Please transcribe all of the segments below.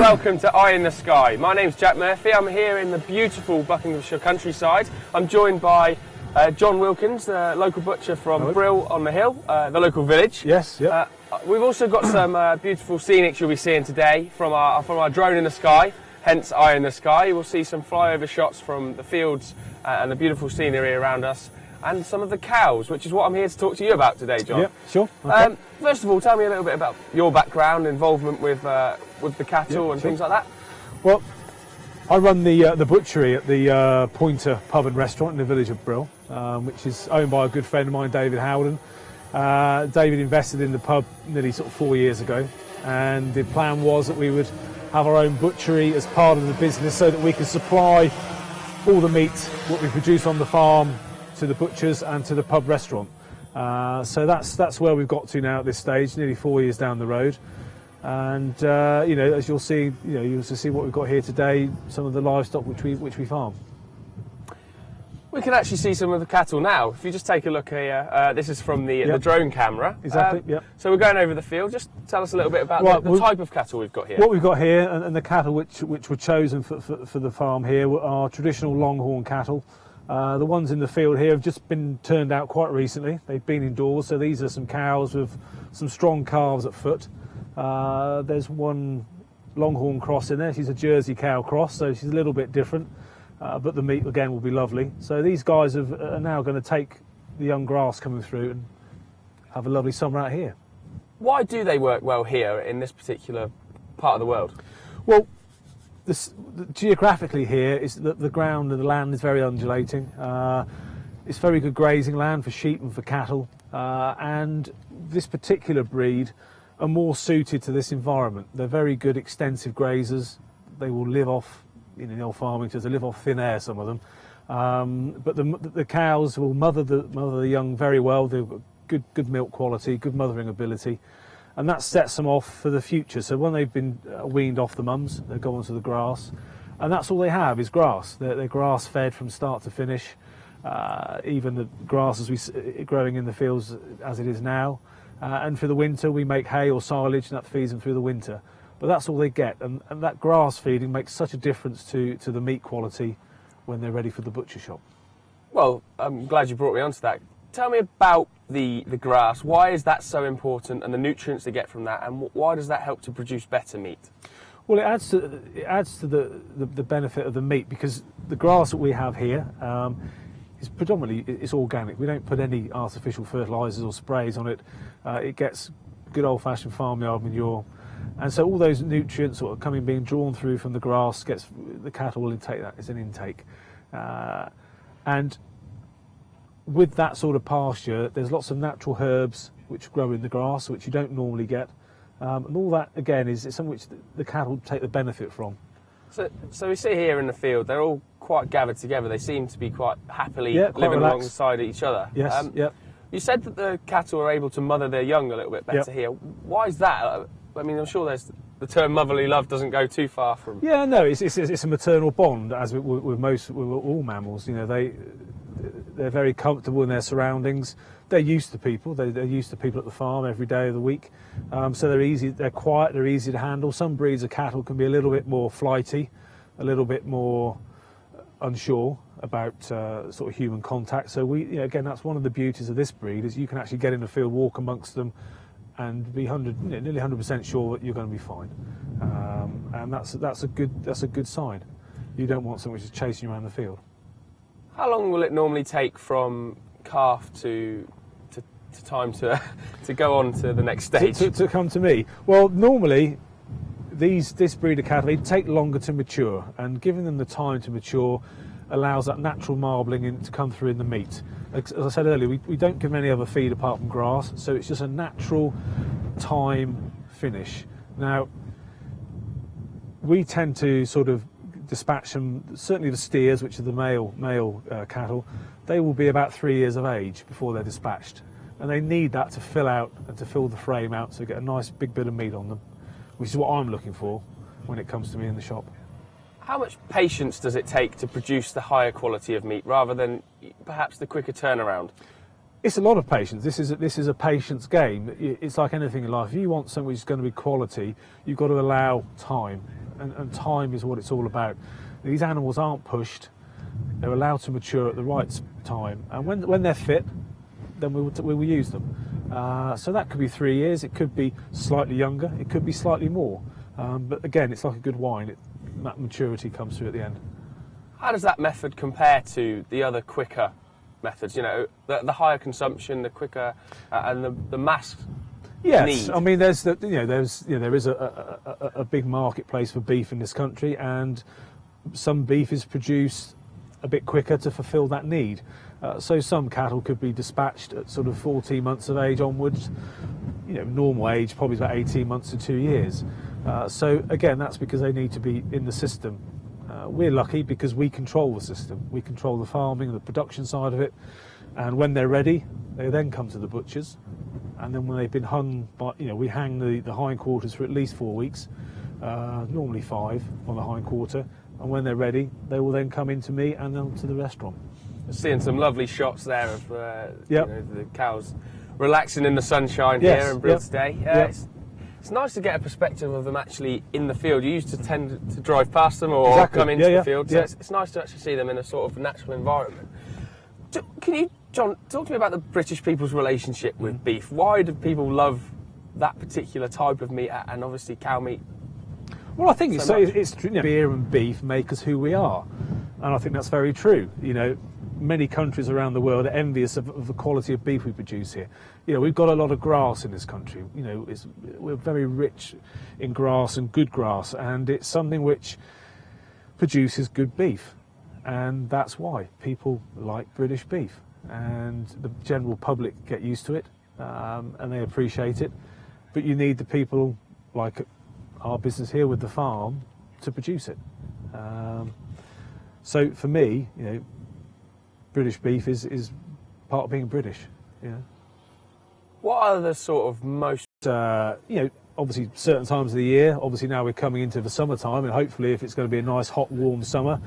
welcome to Eye in the Sky. My name's Jack Murphy. I'm here in the beautiful Buckinghamshire countryside. I'm joined by John Wilkins, the local butcher from Brill on the Hill, the local village. Yes, yep. We've also got some beautiful scenics you'll be seeing today from our drone in the sky, hence Eye in the Sky. You will see some flyover shots from the fields and the beautiful scenery around us, and some of the cows, which is what I'm here to talk to you about today, John. Yep, sure. Okay. First of all, tell me a little bit about your background, involvement with the cattle and things like that. Well, I run the butchery at the Pointer Pub and Restaurant in the village of Brill, which is owned by a good friend of mine, David Howden. David invested in the pub nearly sort of 4 years ago, and the plan was that we would have our own butchery as part of the business so that we could supply all the meat, what we produce on the farm, to the butchers and to the pub restaurant. So that's where we've got to now at this stage, nearly 4 years down the road. And as you'll see, you'll see what we've got here today, some of the livestock which we farm. We can actually see some of the cattle now. If you just take a look here, this is from the drone camera. Exactly. Yep. So we're going over the field. Just tell us a little bit about the type of cattle we've got here. What we've got here, and the cattle which were chosen for the farm here, are traditional longhorn cattle. The ones in the field here have just been turned out quite recently. They've been indoors, so these are some cows with some strong calves at foot. There's one longhorn cross in there. She's a Jersey cow cross, so she's a little bit different, but the meat again will be lovely. So these guys are now going to take the young grass coming through and have a lovely summer out here. Why do they work well here in this particular part of the world? Well, geographically here is the ground and the land is very undulating. It's very good grazing land for sheep and for cattle, and this particular breed are more suited to this environment. They're very good extensive grazers. They will live off, in the old farming terms, they live off thin air, some of them. But the cows will mother the young very well. They've got good milk quality, good mothering ability. And that sets them off for the future. So when they've been weaned off the mums, they go onto the grass, and that's all they have is grass. They're grass fed from start to finish. Even the grass as growing in the fields as it is now. And for the winter we make hay or silage, and that feeds them through the winter. But that's all they get, and that grass feeding makes such a difference to the meat quality when they're ready for the butcher shop. Well, I'm glad you brought me onto that. Tell me about the grass. Why is that so important, and the nutrients they get from that, and why does that help to produce better meat? Well, it adds to the benefit of the meat, because the grass that we have here is predominantly it's organic. We don't put any artificial fertilisers or sprays on it. It gets good old-fashioned farmyard manure, and so all those nutrients sort of being drawn through from the grass the cattle will intake that as an intake, and with that sort of pasture, there's lots of natural herbs which grow in the grass, which you don't normally get. And all that, again, is something which the cattle take the benefit from. So we see here in the field, they're all quite gathered together. They seem to be quite happily living relaxed alongside each other. Yes, yep. You said that the cattle are able to mother their young a little bit better here. Why is that? I mean, I'm sure the term motherly love doesn't go too far from... Yeah, no, it's a maternal bond, as with all mammals. They're very comfortable in their surroundings. They're used to people. They're used to people at the farm every day of the week. So they're easy. They're quiet. They're easy to handle. Some breeds of cattle can be a little bit more flighty, a little bit more unsure about sort of human contact. So again, that's one of the beauties of this breed, is you can actually get in the field, walk amongst them, and be nearly 100% sure that you're going to be fine. And that's a good sign. You don't want something which is chasing you around the field. How long will it normally take from calf to time to go on to the next stage? To come to me? Well, normally this breed of cattle, they take longer to mature, and giving them the time to mature allows that natural marbling to come through in the meat. As I said earlier, we don't give them any other feed apart from grass, so it's just a natural time finish. Now, we tend to sort of dispatch them, certainly the steers, which are the male cattle, they will be about 3 years of age before they're dispatched, and they need that to fill out and to fill the frame out, so get a nice big bit of meat on them, which is what I'm looking for when it comes to me in the shop. How much patience does it take to produce the higher quality of meat rather than perhaps the quicker turnaround? It's a lot of patience. This is a patience game. It's like anything in life. If you want something which is going to be quality, you've got to allow time, and time is what it's all about. These animals aren't pushed; they're allowed to mature at the right time, and when they're fit, then we will use them. So that could be 3 years. It could be slightly younger. It could be slightly more. But again, it's like a good wine. That maturity comes through at the end. How does that method compare to the other quicker methods? You know, the higher consumption, the quicker, and the mass Yes, need. I mean there is a big marketplace for beef in this country, and some beef is produced a bit quicker to fulfil that need. So some cattle could be dispatched at sort of 14 months of age onwards. You know, normal age probably is about 18 months to 2 years. So again, that's because they need to be in the system. We're lucky because we control the system. We control the farming, the production side of it, and when they're ready, they then come to the butchers. And then when they've been hung, we hang the hindquarters for at least 4 weeks, normally 5 on the hindquarter. And when they're ready, they will then come into me and then to the restaurant. Seeing some lovely shots there of Yep. the cows relaxing in the sunshine Yes, here in Brill yep. today. Yep. It's nice to get a perspective of them actually in the field. You used to tend to drive past them or Exactly. come into Yeah, the field, so yeah. it's nice to actually see them in a sort of natural environment. Can you, John, talk to me about the British people's relationship with beef? Why do people love that particular type of meat and obviously cow meat? Well, I think So much. it's true. Beer and beef make us who we are, and I think that's very true. You know, many countries around the world are envious of the quality of beef we produce here. You know, we've got a lot of grass in this country. You know, we're very rich in grass and good grass, and it's something which produces good beef, and that's why people like British beef, and the general public get used to it, and they appreciate it. But you need the people like our business here with the farm to produce it. So for me, you know, British beef is part of being British. You know, What are the sort of most... obviously certain times of the year. Obviously now we're coming into the summertime, and hopefully if it's going to be a nice hot warm summer,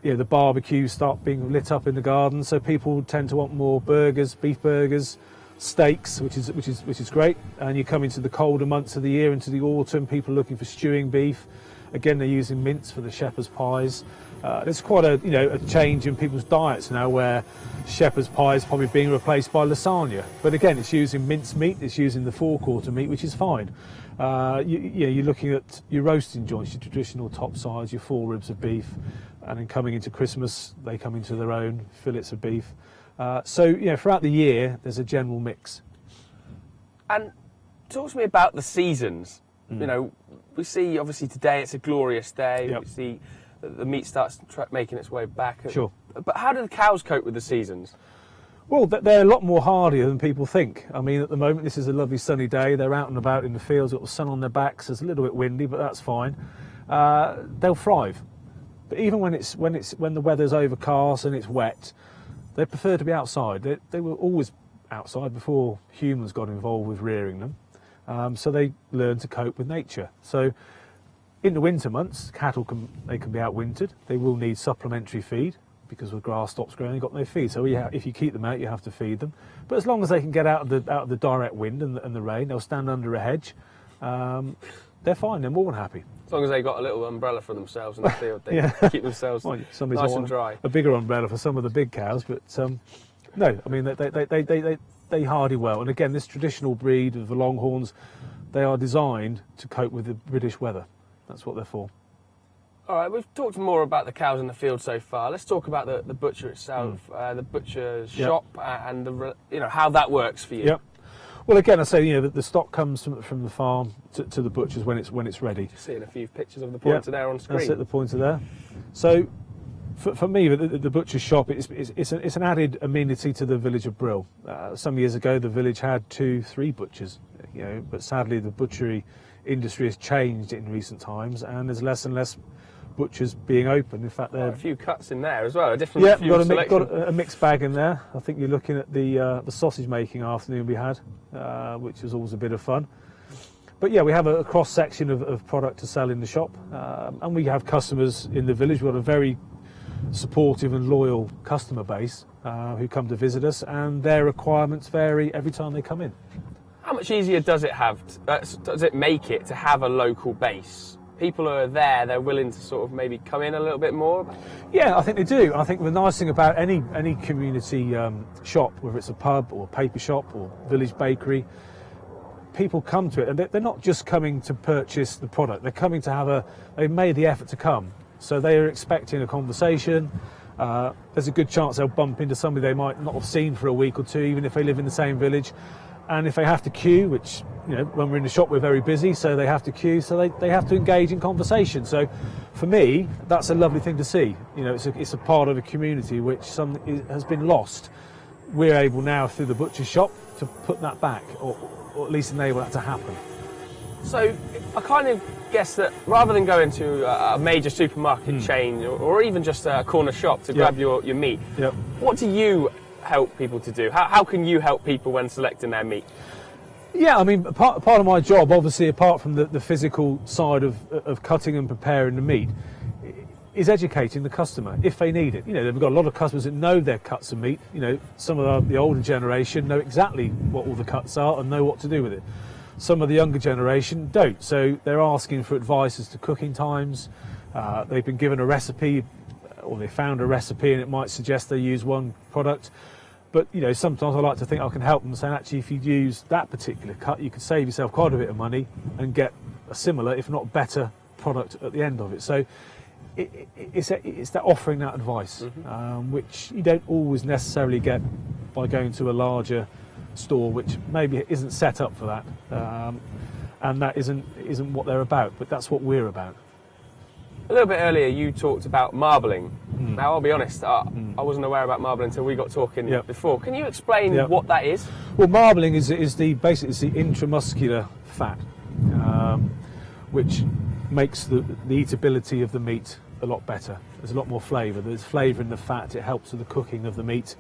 you know, the barbecues start being lit up in the garden, so people tend to want more burgers, beef burgers, steaks, which is great. And you come into the colder months of the year, into the autumn, people are looking for stewing beef. Again, they're using mince for the shepherd's pies. There's quite a change in people's diets now, where shepherd's pie is probably being replaced by lasagna. But again, it's using minced meat, it's using the forequarter meat, which is fine. You're looking at your roasting joints, your traditional top sides, your foreribs of beef, and then coming into Christmas, they come into their own fillets of beef. Throughout the year, there's a general mix. And talk to me about the seasons. You know, we see obviously today it's a glorious day. Yep. We see that the meat starts making its way back. Sure. But how do the cows cope with the seasons? Well, they're a lot more hardier than people think. I mean, at the moment, this is a lovely sunny day. They're out and about in the fields, got the sun on their backs. It's a little bit windy, but that's fine. They'll thrive. But even when the weather's overcast and it's wet, they prefer to be outside. They were always outside before humans got involved with rearing them. So they learn to cope with nature. So in the winter months, cattle can be outwintered. They will need supplementary feed because the grass stops growing. You've got no feed. So if you keep them out, you have to feed them. But as long as they can get out of the direct wind and the rain, they'll stand under a hedge. They're fine. They're more than happy. As long as they got a little umbrella for themselves in the field, they Yeah. keep themselves Somebody's nice got and dry. a bigger umbrella for some of the big cows, but no, I mean they hardy well. And again, this traditional breed of the Longhorns, they are designed to cope with the British weather. That's what they're for. All right, we've talked more about the cows in the field so far. Let's talk about the butcher itself, the butcher's shop, and how that works for you. Yep. Well, again, I say the stock comes from the farm to the butchers when it's ready. Just seeing a few pictures of the pointer there on screen. That's it, the pointer there. So, for me, the butcher's shop it's an added amenity to the village of Brill. Some years ago, the village had 2-3 butchers, but sadly the butchery industry has changed in recent times, and there's less and less butchers being open. In fact, a few cuts in there as well. A different got a mixed bag in there. I think you're looking at the sausage making afternoon we had, which was always a bit of fun. But yeah, we have a cross section of product to sell in the shop, and we have customers in the village. We've got a very supportive and loyal customer base who come to visit us, and their requirements vary every time they come in. How much easier does it make it to have a local base? People are there, they're willing to sort of maybe come in a little bit more? Yeah, I think they do. I think the nice thing about any community shop, whether it's a pub or a paper shop or village bakery, people come to it and they're not just coming to purchase the product, they're coming to they've made the effort to come. So they are expecting a conversation. There's a good chance they'll bump into somebody they might not have seen for a week or two, even if they live in the same village. And if they have to queue, which, when we're in the shop, we're very busy, so they have to queue, so they have to engage in conversation. So for me, that's a lovely thing to see. It's a part of a community which has been lost. We're able now, through the butcher shop, to put that back, or at least enable that to happen. So I kind of guess that rather than going to a major supermarket chain or even just a corner shop to grab your meat, what do you help people to do? How can you help people when selecting their meat? Yeah, I mean, part of my job, obviously, apart from the physical side of cutting and preparing the meat, is educating the customer if they need it. They've got a lot of customers that know their cuts of meat. Some of the older generation know exactly what all the cuts are and know what to do with it. Some of the younger generation don't, so they're asking for advice as to cooking times. They've been given a recipe, or they found a recipe and it might suggest they use one product. But sometimes I like to think I can help them, saying actually if you use that particular cut, you could save yourself quite a bit of money and get a similar, if not better, product at the end of it. So it's that offering that advice, which you don't always necessarily get by going to a larger store, which maybe isn't set up for that, and that isn't what they're about. But that's what we're about. A little bit earlier, you talked about marbling. Now, I'll be honest, I wasn't aware about marbling until we got talking before. Can you explain what that is? Well, marbling is the intramuscular fat, which makes the eatability of the meat a lot better. There's a lot more flavour. There's flavour in the fat. It helps with the cooking of the meat,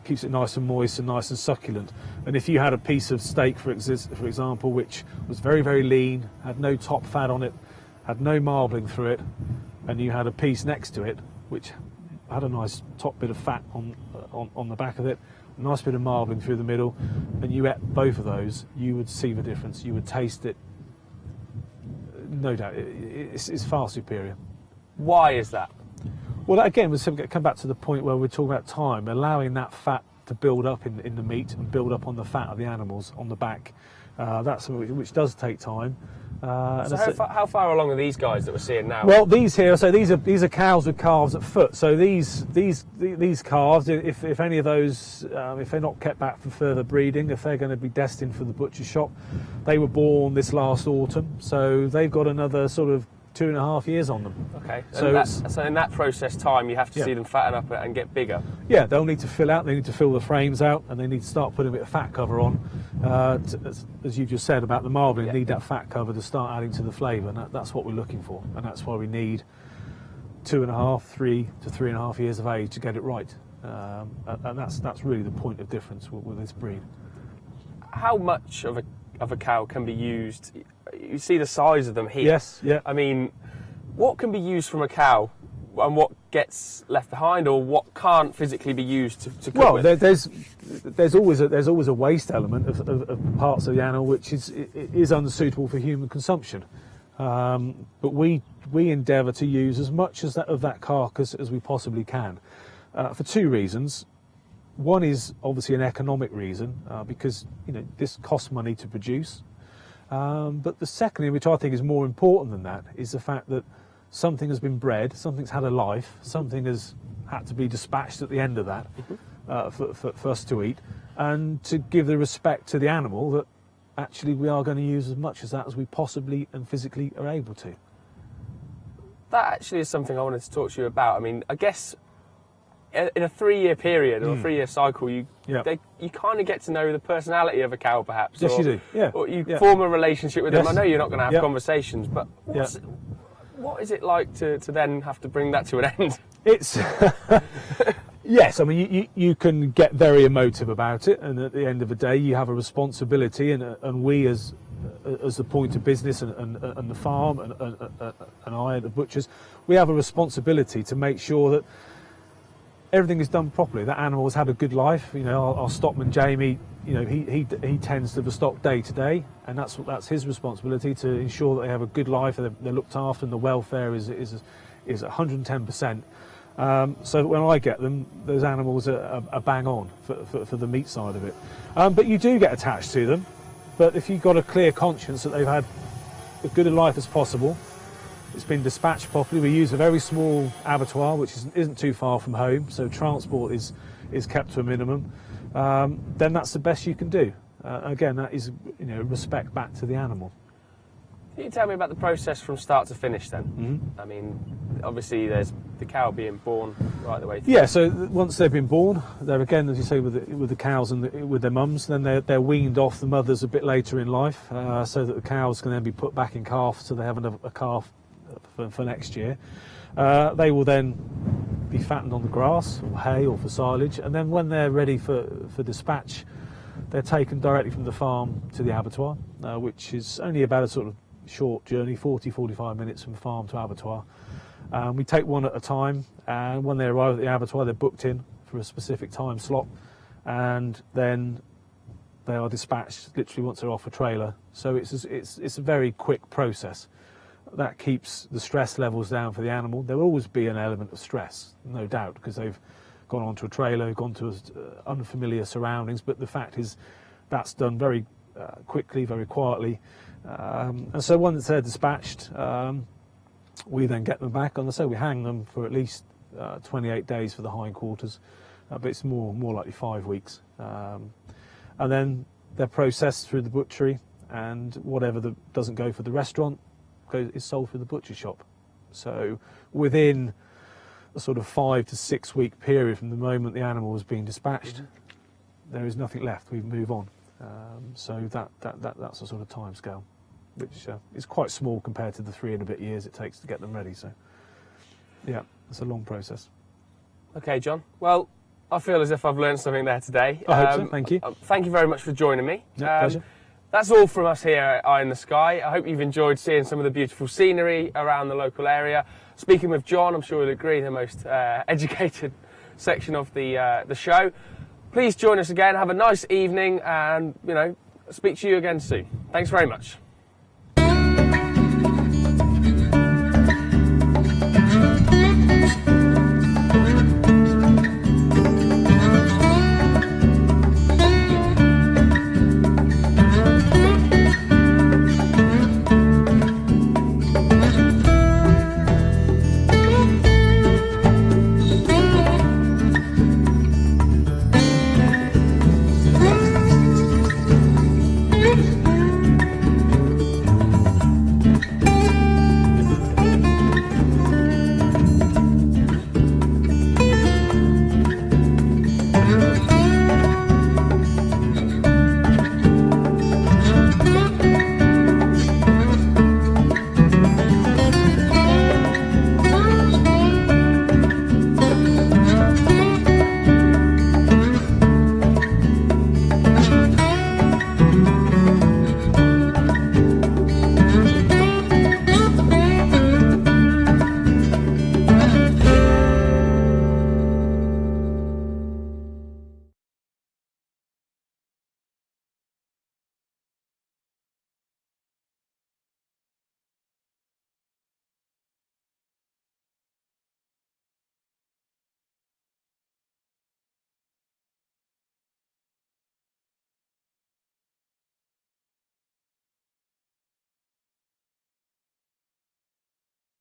keeps it nice and moist and nice and succulent. And if you had a piece of steak, for example, which was very, very lean, had no top fat on it, had no marbling through it, and you had a piece next to it which had a nice top bit of fat on the back of it, a nice bit of marbling through the middle, and you ate both of those, you would see the difference. You would taste it. No doubt, it's far superior. Why is that? Well, again, we'll come back to the point where we're talking about time, allowing that fat to build up in the meat and build up on the fat of the animals on the back. That's which does take time. So how far along are these guys that we're seeing now? Well, these are cows with calves at foot. So these calves, if any of those, if they're not kept back for further breeding, if they're going to be destined for the butcher shop, they were born this last autumn. So they've got another sort of 2.5 years on them. Okay. So in that process time, you have to see them fatten up and get bigger. Yeah, they'll need to fill out. They need to fill the frames out, and they need to start putting a bit of fat cover on. As you just said about the marbling, need that fat cover to start adding to the flavour, and that's what we're looking for. And that's why we need 2.5, 3 to 3.5 years of age to get it right. And that's really the point of difference with this breed. How much of a cow can be used? You see the size of them here. Yes, yeah. I mean, what can be used from a cow and what gets left behind, or what can't physically be used to cook with? There's always a waste element of parts of the animal which is unsuitable for human consumption. But we endeavour to use as much of that carcass as we possibly can, for two reasons. One is obviously an economic reason, because this costs money to produce. But the second, which I think is more important than that, is the fact that something has been bred, something's had a life, something has had to be dispatched at the end of that for us to eat, and to give the respect to the animal that actually we are going to use as much of that as we possibly and physically are able to. That actually is something I wanted to talk to you about. I mean, I guess in a 3-year period or a 3-year cycle, you kind of get to know the personality of a cow, perhaps. Yes, you do. Yeah. Or you form a relationship with them. I know you're not going to have conversations, but what is it like to then have to bring that to an end? It's yes. I mean, you can get very emotive about it, and at the end of the day, you have a responsibility, and we as the point of business and the farm and I, the butchers, we have a responsibility to make sure that everything is done properly. That animal has had a good life. You know, our stockman Jamie, you know, he tends to the stock day to day, and that's his responsibility to ensure that they have a good life, they're looked after, and the welfare is 110%. So when I get them, those animals are bang on for the meat side of it. But you do get attached to them. But if you've got a clear conscience that they've had as good a life as possible, it's been dispatched properly. We use a very small abattoir, which isn't too far from home, so transport is kept to a minimum. Then that's the best you can do. Again, that is, you know, respect back to the animal. Can you tell me about the process from start to finish then? Mm-hmm. I mean, obviously there's the cow being born right the way through. Yeah, so once they've been born, they're, again, as you say, with the cows and with their mums, then they're weaned off the mothers a bit later in life, so that the cows can then be put back in calf, so they have a calf for next year. They will then be fattened on the grass or hay or for silage, and then when they're ready for dispatch, they're taken directly from the farm to the abattoir, which is only about a sort of short journey, 40-45 minutes from farm to abattoir. We take one at a time, and when they arrive at the abattoir, they're booked in for a specific time slot, and then they are dispatched literally once they're off a trailer. So it's a very quick process. That keeps the stress levels down for the animal. There will always be an element of stress, no doubt, because they've gone onto a trailer, gone to unfamiliar surroundings, but the fact is that's done very quickly, very quietly. And so once they're dispatched, we then get them back. And so we hang them for at least 28 days for the hindquarters, but it's more likely 5 weeks. And then they're processed through the butchery, and whatever doesn't go for the restaurant is sold through the butcher shop. So within a sort of 5 to 6 week period from the moment the animal was being dispatched, there is nothing left. We move on. So that's a sort of time scale, which is quite small compared to the 3 and a bit years it takes to get them ready. So yeah, it's a long process. Okay, John. Well, I feel as if I've learned something there today. I hope so. Thank you. Thank you very much for joining me. Pleasure. That's all from us here at Eye in the Sky. I hope you've enjoyed seeing some of the beautiful scenery around the local area. Speaking with John, I'm sure you'll agree, the most educated section of the show. Please join us again. Have a nice evening, and speak to you again soon. Thanks very much.